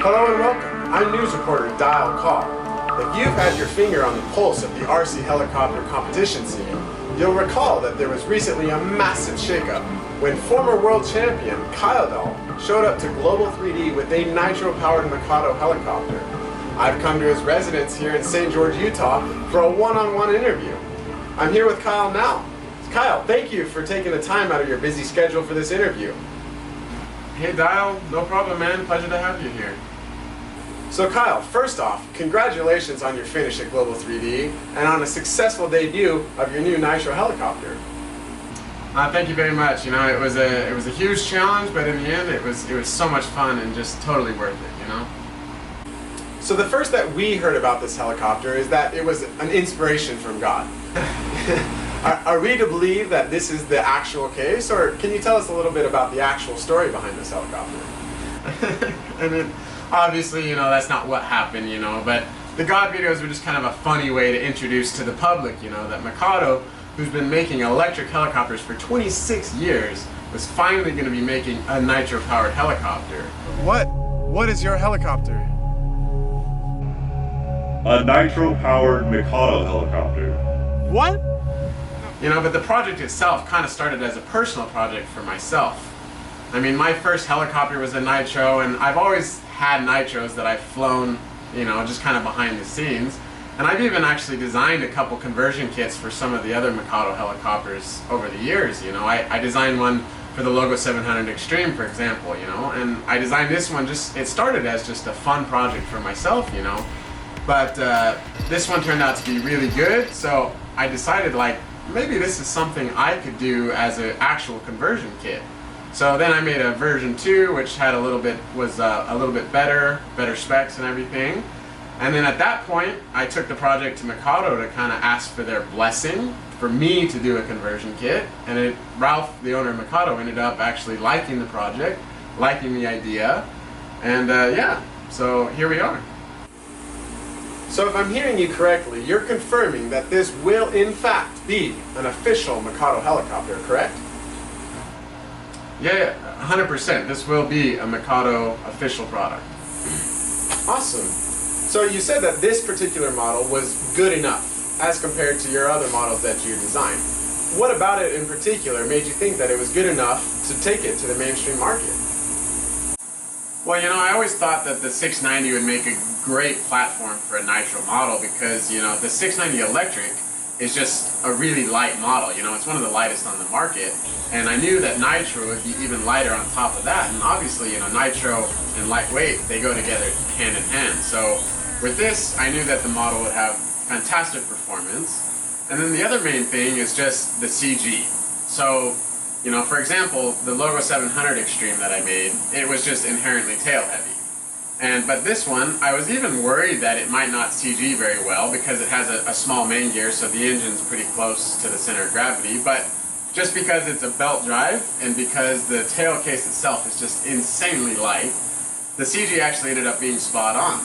Hello and welcome. I'm news reporter Dyle Kahl. If you've had your finger on the pulse of the RC helicopter competition scene, you'll recall that there was recently a massive shakeup when former world champion Kyle Dahl showed up to Global 3D with a Nitro-powered Mikado helicopter. I've come to his residence here in St. George, Utah for a one-on-one interview. I'm here with Kyle now. Kyle, thank you for taking the time out of your busy schedule for this interview. Hey Dyle, no problem man, pleasure to have you here. So Kyle, first off, congratulations on your finish at Global 3D and on a successful debut of your new Nitro helicopter. Thank you very much. You know, it was a huge challenge, but in the end it was so much fun and just totally worth it, you know? So the first that we heard about this helicopter is that it was an inspiration from God. Are we to believe that this is the actual case, or can you tell us a little bit about the actual story behind this helicopter? I mean, obviously, you know, that's not what happened, you know, but the God videos were just kind of a funny way to introduce to the public, you know, that Mikado, who's been making electric helicopters for 26 years, was finally going to be making a Nitro-powered helicopter. What is your helicopter? A Nitro-powered Mikado helicopter. What? You know, but the project itself kind of started as a personal project for myself. I mean, my first helicopter was a Nitro, and I've always had Nitros that I've flown, you know, just kind of behind the scenes. And I've even actually designed a couple conversion kits for some of the other Mikado helicopters over the years, you know. I designed one for the Glogo 700 Extreme, for example, you know, and I designed this one it started as just a fun project for myself, you know. But this one turned out to be really good, so I decided, like, maybe this is something I could do as an actual conversion kit. So then I made a version 2, which had a little bit better specs and everything. And then at that point, I took the project to Mikado to kind of ask for their blessing for me to do a conversion kit. And Ralph, the owner of Mikado, ended up actually liking the project, liking the idea, and yeah, so here we are. So if I'm hearing you correctly, you're confirming that this will in fact be an official Mikado helicopter, correct? Yeah, 100%. This will be a Mikado official product. Awesome. So you said that this particular model was good enough as compared to your other models that you designed. What about it in particular made you think that it was good enough to take it to the mainstream market? Well, you know, I always thought that the 690 would make a great platform for a Nitro model because, you know, the 690 electric is just a really light model. You know, it's one of the lightest on the market. And I knew that Nitro would be even lighter on top of that. And obviously, you know, Nitro and lightweight, they go together hand in hand. So with this, I knew that the model would have fantastic performance. And then the other main thing is just the CG. So, you know, for example, the Glogo 700 Extreme that I made, it was just inherently tail heavy. But this one, I was even worried that it might not CG very well because it has a small main gear, so the engine's pretty close to the center of gravity. But just because it's a belt drive and because the tail case itself is just insanely light, the CG actually ended up being spot on.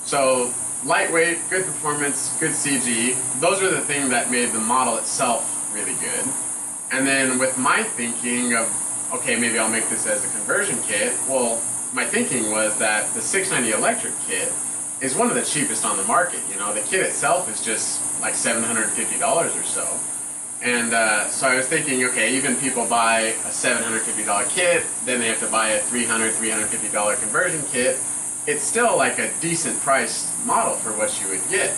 So lightweight, good performance, good CG, those are the things that made the model itself really good. And then with my thinking of, okay, maybe I'll make this as a conversion kit, well, my thinking was that the 690 electric kit is one of the cheapest on the market. You know, the kit itself is just like $750 or so. And so I was thinking, okay, even people buy a $750 kit, then they have to buy a $350 conversion kit. It's still like a decent priced model for what you would get.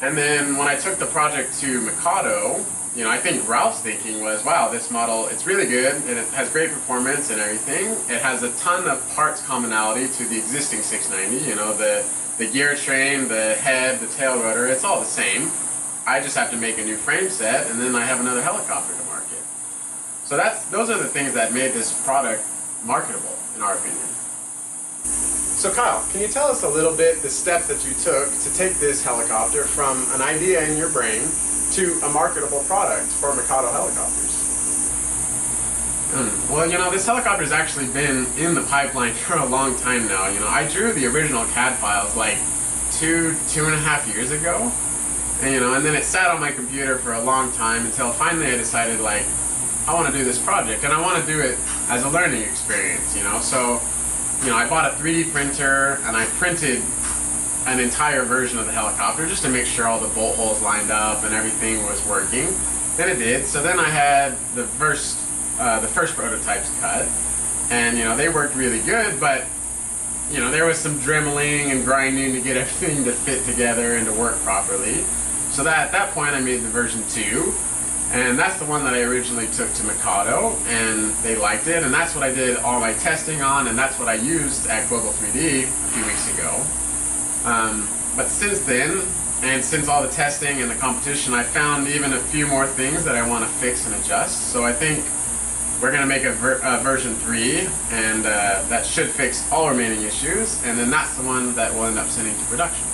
And then when I took the project to Mikado, you know, I think Ralph's thinking was, wow, this model, it's really good, and it has great performance and everything. It has a ton of parts commonality to the existing 690, you know, the gear train, the head, the tail rotor, it's all the same. I just have to make a new frame set, and then I have another helicopter to market. So those are the things that made this product marketable, in our opinion. So Kyle, can you tell us a little bit the steps that you took to take this helicopter from an idea in your brain to a marketable product for Mikado helicopters? Well, you know, this helicopter has actually been in the pipeline for a long time now. You know, I drew the original CAD files like two and a half years ago. And, you know, and then it sat on my computer for a long time until finally I decided, like, I want to do this project, and I want to do it as a learning experience, you know. So I bought a 3D printer and I printed an entire version of the helicopter just to make sure all the bolt holes lined up and everything was working. Then it did. So then I had the first prototypes cut, and they worked really good, but there was some dremeling and grinding to get everything to fit together and to work properly. So at that point I made the version 2, and that's the one that I originally took to Mikado, and they liked it, and that's what I did all my testing on, and that's what I used at Glogo 3D a few weeks ago. But since then, and since all the testing and the competition, I found even a few more things that I want to fix and adjust. So I think we're going to make a version 3, and that should fix all remaining issues, and then that's the one that we'll end up sending to production.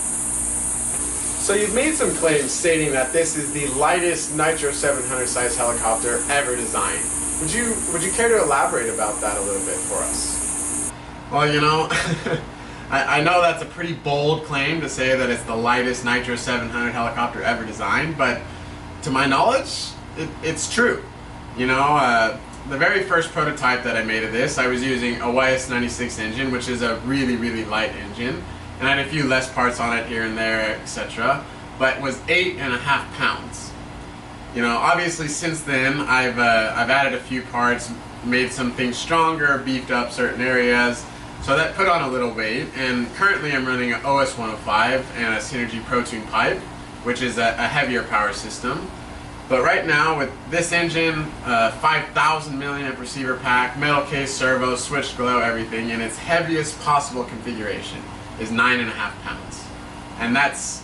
So you've made some claims stating that this is the lightest Nitro 700 size helicopter ever designed. Would you care to elaborate about that a little bit for us? Well, I know that's a pretty bold claim to say that it's the lightest Nitro 700 helicopter ever designed, but to my knowledge, it's true. The very first prototype that I made of this, I was using a YS96 engine, which is a really, really light engine, and I had a few less parts on it here and there, etc., but it was 8.5 pounds. Obviously since then, I've added a few parts, made some things stronger, beefed up certain areas, so that put on a little weight, and currently I'm running an OS 105 and a Synergy ProTune pipe, which is a heavier power system. But right now with this engine, 5,000 milliamp receiver pack, metal case servo, switched glow, everything, in its heaviest possible configuration is 9.5 pounds. And that's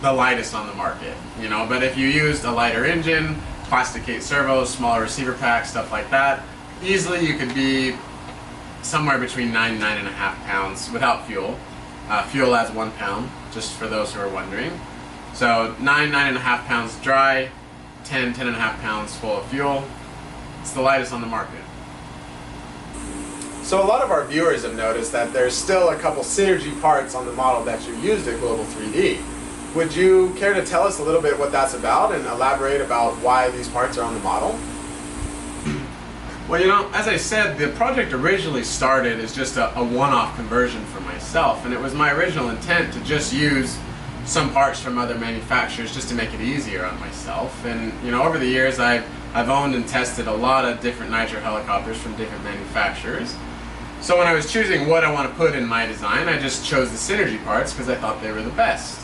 the lightest on the market, but if you used a lighter engine, plastic case servos, smaller receiver pack, stuff like that, easily you could be somewhere between 9 and 9.5 pounds without fuel. Fuel adds 1 pound, just for those who are wondering. So 9.5 pounds dry, 10.5 pounds full of fuel. It's the lightest on the market. So a lot of our viewers have noticed that there's still a couple Synergy parts on the model that you used at Glogo 3D. Would you care to tell us a little bit what that's about and elaborate about why these parts are on the model? Well, as I said, the project originally started as just a one-off conversion for myself, and it was my original intent to just use some parts from other manufacturers just to make it easier on myself. And over the years I've owned and tested a lot of different Nitro helicopters from different manufacturers. So when I was choosing what I want to put in my design, I just chose the Synergy parts because I thought they were the best.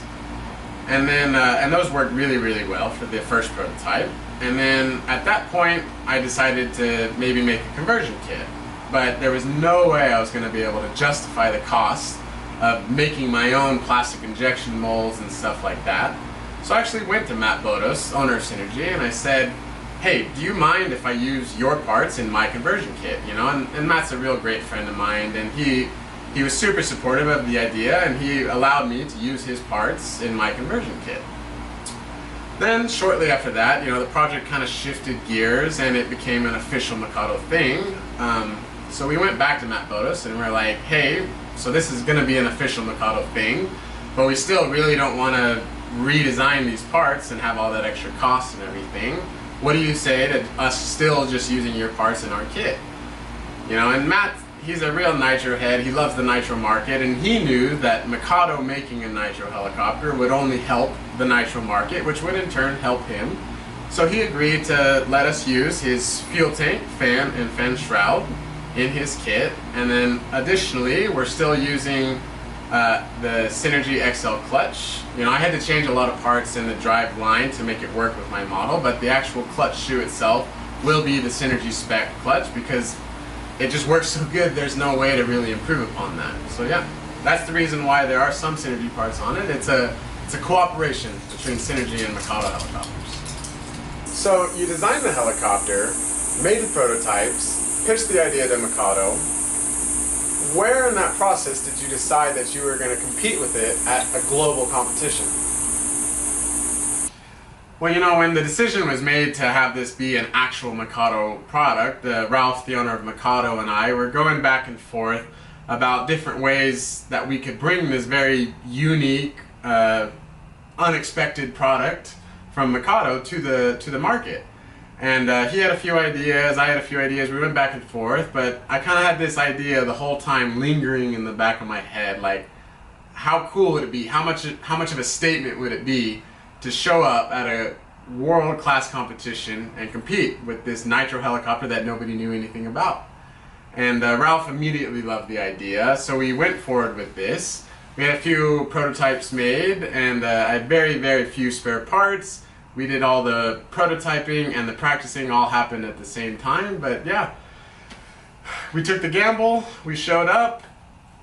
And then and those worked really, really well for the first prototype. And then at that point I decided to maybe make a conversion kit, but there was no way I was going to be able to justify the cost of making my own plastic injection molds and stuff like that. So I actually went to Matt Bodos, owner of Synergy, and I said, hey, do you mind if I use your parts in my conversion kit? And Matt's a real great friend of mine, and he was super supportive of the idea, and he allowed me to use his parts in my conversion kit. Then shortly after that, the project kind of shifted gears and it became an official Mikado thing. So we went back to Matt Bodos and we're like, hey, so this is going to be an official Mikado thing, but we still really don't want to redesign these parts and have all that extra cost and everything. What do you say to us still just using your parts in our kit? And Matt, he's a real Nitro head. He loves the Nitro market, and he knew that Mikado making a Nitro helicopter would only help the Nitro market, which would in turn help him. So he agreed to let us use his fuel tank, fan, and fan shroud in his kit. And then additionally, we're still using the Synergy XL clutch. I had to change a lot of parts in the drive line to make it work with my model, but the actual clutch shoe itself will be the Synergy spec clutch because it just works so good, there's no way to really improve upon that. So yeah, that's the reason why there are some Synergy parts on it. It's a cooperation between Synergy and Mikado helicopters. So you designed the helicopter, made the prototypes, pitched the idea to Mikado. Where in that process did you decide that you were going to compete with it at a global competition? Well, when the decision was made to have this be an actual Mikado product, Ralph, the owner of Mikado, and I were going back and forth about different ways that we could bring this very unique, unexpected product from Mikado to the market. And he had a few ideas, I had a few ideas, we went back and forth, but I kind of had this idea the whole time lingering in the back of my head, like, how cool would it be, how much of a statement would it be to show up at a world-class competition and compete with this Nitro helicopter that nobody knew anything about. And Ralph immediately loved the idea, so we went forward with this. We had a few prototypes made, and I had very, very few spare parts. We did all the prototyping and the practicing all happened at the same time, but yeah. We took the gamble, we showed up,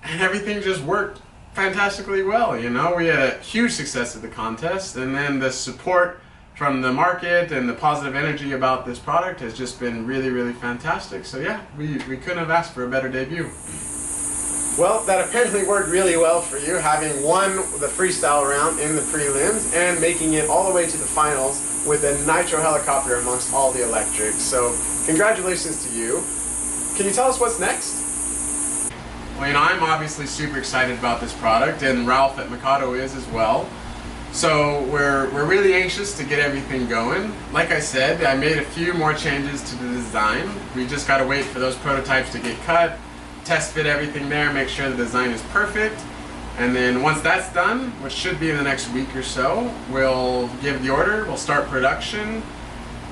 and everything just worked fantastically well, you know. We had a huge success at the contest, and then the support from the market and the positive energy about this product has just been really, really fantastic. So yeah, we couldn't have asked for a better debut. Well, that apparently worked really well for you, having won the freestyle round in the prelims and making it all the way to the finals with a Nitro helicopter amongst all the electrics. So congratulations to you. Can you tell us what's next? Well, you know, I'm obviously super excited about this product, and Ralph at Mikado is as well. So we're really anxious to get everything going. Like I said, I made a few more changes to the design. We just got to wait for those prototypes to get cut, test fit everything there, make sure the design is perfect. And then once that's done, which should be in the next week or so, we'll give the order, we'll start production.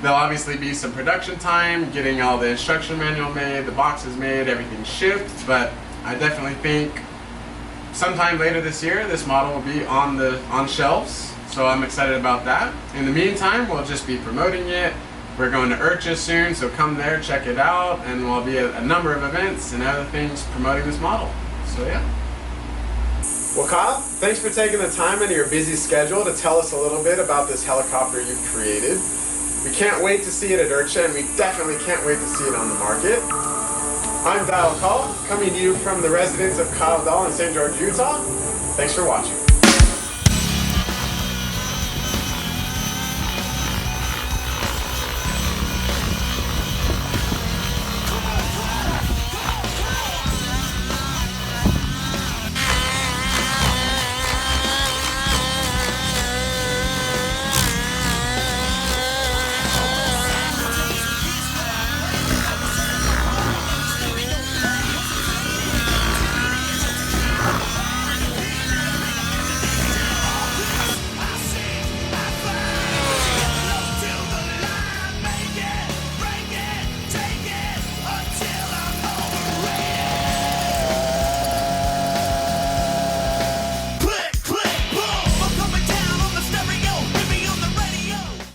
There'll obviously be some production time, getting all the instruction manual made, the boxes made, everything shipped, but I definitely think sometime later this year, this model will be on shelves, so I'm excited about that. In the meantime, we'll just be promoting it. We're going to IRCHA soon, so come there, check it out, and we'll be at a number of events and other things promoting this model. So yeah. Well, Kyle, thanks for taking the time into your busy schedule to tell us a little bit about this helicopter you've created. We can't wait to see it at IRCHA, and we definitely can't wait to see it on the market. I'm Dyle Kahl, coming to you from the residence of Kyle Dahl in St. George, Utah. Thanks for watching.